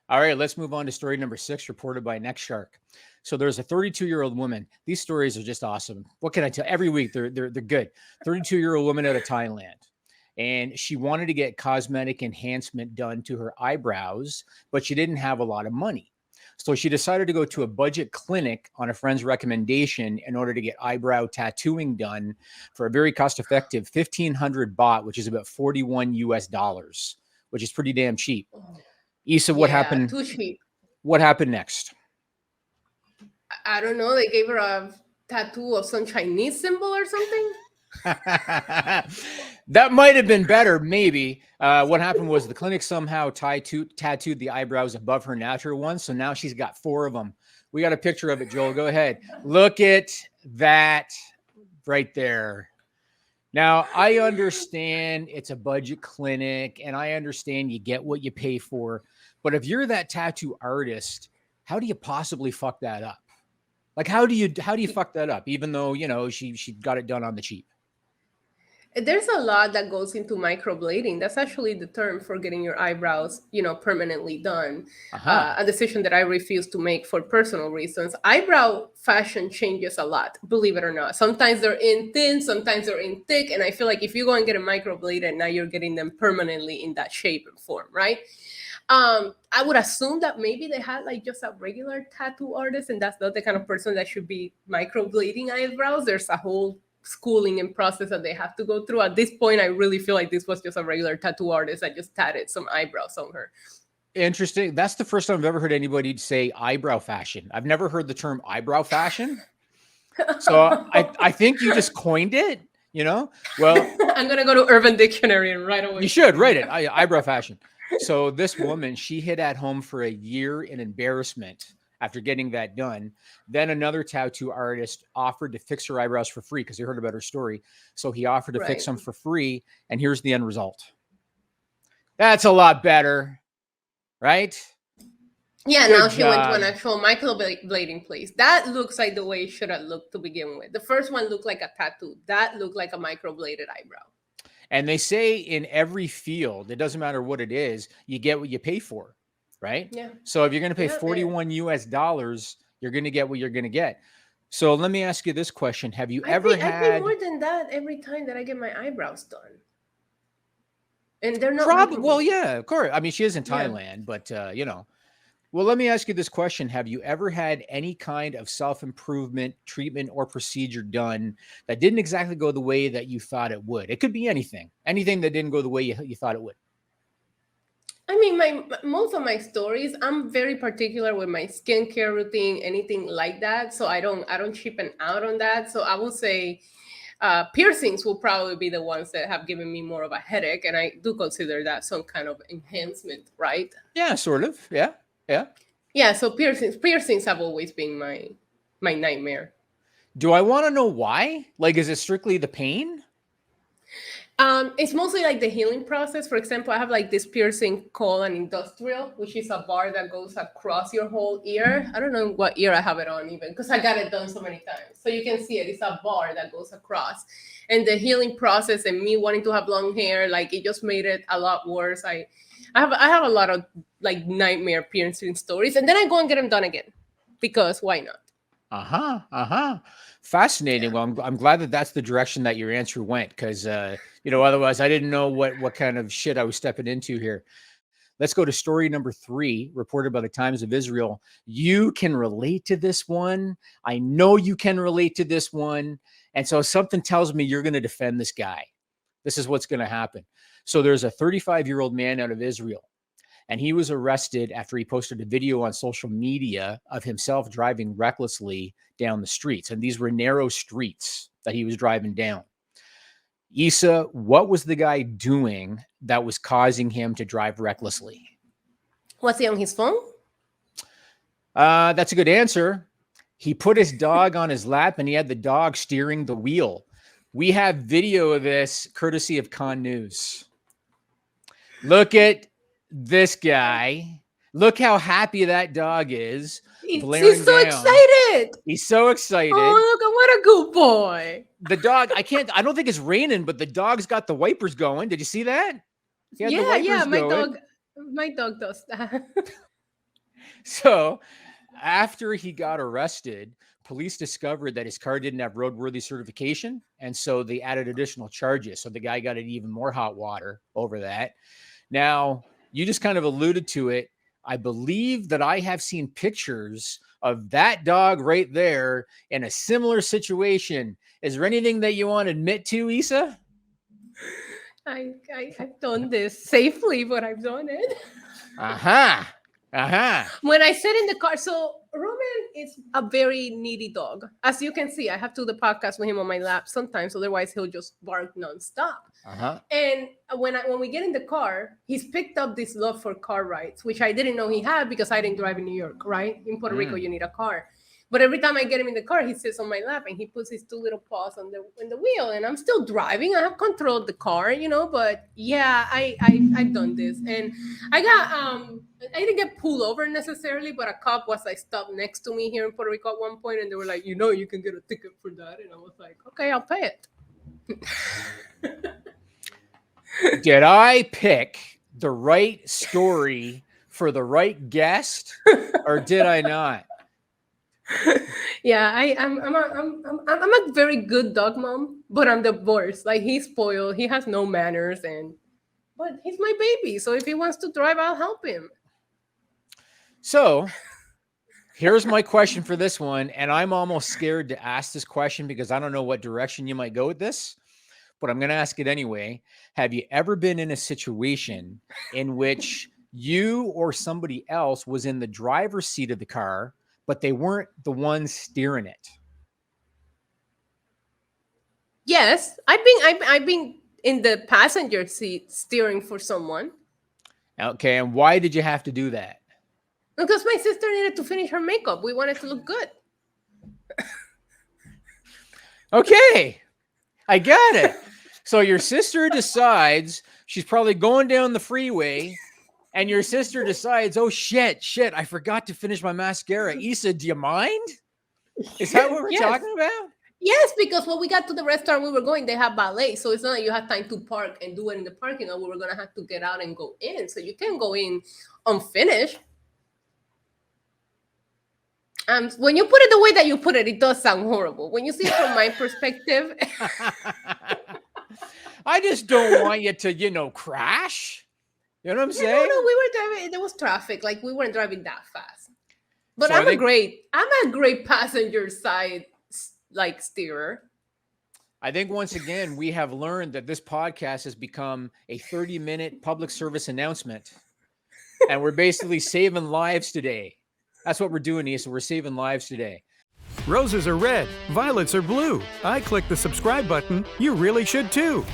All right, let's move on to story number 6, reported by Next Shark. So there's a 32-year-old woman. These stories are just awesome. What can I tell? Every week they're good. 32-year-old woman out of Thailand, and she wanted to get cosmetic enhancement done to her eyebrows, but she didn't have a lot of money. So she decided to go to a budget clinic on a friend's recommendation in order to get eyebrow tattooing done for a very cost-effective 1,500 baht, which is about 41 US dollars, which is pretty damn cheap. Isa, what Yeah, happened? too cheap. What happened next? I don't know. They gave her a tattoo of some Chinese symbol or something. That might have been better, maybe. What happened was the clinic somehow tattooed the eyebrows above her natural ones, so now she's got 4 of them. We got a picture of it, Joel. Go ahead. Look at that right there. Now, I understand it's a budget clinic, and I understand you get what you pay for. But if you're that tattoo artist, how do you possibly fuck that up? Like, how do you fuck that up? Even though she got it done on the cheap. There's a lot that goes into microblading. That's actually the term for getting your eyebrows, permanently done. Aha. A decision that I refuse to make for personal reasons. Eyebrow fashion changes a lot, believe it or not. Sometimes they're in thin, sometimes they're in thick. And I feel like if you go and get a microbladed, now you're getting them permanently in that shape and form, right? I would assume that maybe they had like just a regular tattoo artist, and that's not the kind of person that should be microblading eyebrows. There's a whole schooling and process that they have to go through. At this point, I really feel like this was just a regular tattoo artist that just tatted some eyebrows on her. Interesting. That's the first time I've ever heard anybody say eyebrow fashion. I've never heard the term eyebrow fashion. So I think you just coined it, Well, I'm gonna go to Urban Dictionary and right away. you should write it. Eyebrow fashion. So this woman, she hid at home for a year in embarrassment after getting that done. Then another tattoo artist offered to fix her eyebrows for free because he heard about her story. So he offered to fix Right. them for free. And here's the end result. That's a lot better, right? Yeah, Good now she went to an job. actual microblading place. That looks like the way it should have looked to begin with. The first one looked like a tattoo. That looked like a microbladed eyebrow. And they say in every field, it doesn't matter what it is, you get what you pay for, right? Yeah. So if you're going to pay Yeah. 41 US dollars, you're going to get what you're going to get. So let me ask you this question. Have you ever I pay had more than that every time that I get my eyebrows done. And they're not Probably, well, microbladed. yeah, of course. I mean, she is in Yeah. Thailand, but Well, let me ask you this question: have you ever had any kind of self-improvement treatment or procedure done that didn't exactly go the way that you thought it would? It could be anything that didn't go the way you thought it would. I mean, my most of my stories, I'm very particular with my skincare routine, anything like that. So I don't cheapen out on that. So I would say piercings will probably be the ones that have given me more of a headache, and I do consider that some kind of enhancement, right? Yeah, sort of. Yeah, yeah. Yeah. So piercings have always been my nightmare. Do I want to know why? Like, is it strictly the pain? It's mostly like the healing process. For example, I have like this piercing called an industrial, which is a bar that goes across your whole ear. I don't know what ear I have it on even because I got it done so many times. So you can see it. It's a bar that goes across. And the healing process and me wanting to have long hair, like it just made it a lot worse. I have a lot of like nightmare piercing stories. And then I go and get them done again. Because why not? Uh-huh. Uh-huh. Fascinating. Yeah. Well, I'm glad that that's the direction that your answer went because otherwise I didn't know what kind of shit I was stepping into here. Let's go to story number 3, reported by the Times of Israel. You can relate to this one. I know you can relate to this one. And so something tells me you're going to defend this guy. This is what's going to happen. So there's a 35-year-old man out of Israel, and he was arrested after he posted a video on social media of himself driving recklessly down the streets. And these were narrow streets that he was driving down. Isa, what was the guy doing that was causing him to drive recklessly? Was he on his phone? That's a good answer. He put his dog on his lap and he had the dog steering the wheel. We have video of this courtesy of Con News. Look at this guy. Look how happy that dog is, He's blaring so down. excited. He's so excited. Oh, look, what a good boy. The dog, I don't think it's raining, but the dog's got the wipers going. Did you see that? He had the Yeah, wipers going. my dog does that. So after he got arrested, police discovered that his car didn't have roadworthy certification. And so they added additional charges. So the guy got in even more hot water over that. Now, you just kind of alluded to it. I believe that I have seen pictures of that dog right there in a similar situation. Is there anything that you want to admit to, Isa? I've done this safely, but I've done it. When I sit in the car, so Roman is a very needy dog. As you can see, I have to do the podcast with him on my lap sometimes, otherwise he'll just bark nonstop. And when we get in the car, he's picked up this love for car rides, which I didn't know he had because I didn't drive in New York, right? In Puerto Rico, you need a car. But every time I get him in the car, he sits on my lap and he puts his two little paws on the wheel, and I'm still driving. I have controlled the car, you know. But yeah, I've done this, and I didn't get pulled over necessarily, but a cop was like stopped next to me here in Puerto Rico at one point, and they were like, you can get a ticket for that, and I was like, okay, I'll pay it. Did I pick the right story for the right guest, or did I not? Yeah, I'm a very good dog mom, but I'm the worst. Like, he's spoiled, he has no manners, but he's my baby. So if he wants to drive, I'll help him. So here's my question for this one, and I'm almost scared to ask this question because I don't know what direction you might go with this, but I'm going to ask it anyway. Have you ever been in a situation in which you or somebody else was in the driver's seat of the car, but they weren't the ones steering it? Yes, I've been in the passenger seat steering for someone. Okay, and why did you have to do that? Because my sister needed to finish her makeup. We wanted to look good. Okay, I got it. So your sister decides she's probably going down the freeway, and your sister decides, oh, shit, I forgot to finish my mascara. Isa, do you mind? Is that what we're talking about? Yes, because when we got to the restaurant we were going, they have ballet. So it's not like you have time to park and do it in the parking lot. We were going to have to get out and go in. So you can't go in unfinished. When you put it the way that you put it, it does sound horrible. When you see it from my perspective. I just don't want you to, crash. You know what I'm saying? No, we were driving. There was traffic. Like, we weren't driving that fast. But so I'm a great passenger side like steerer. I think once again we have learned that this podcast has become a 30-minute public service announcement, and we're basically saving lives today. That's what we're doing, Isa. We're saving lives today. Roses are red, violets are blue. I click the subscribe button. You really should too.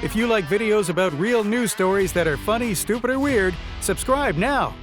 If you like videos about real news stories that are funny, stupid, or weird, subscribe now.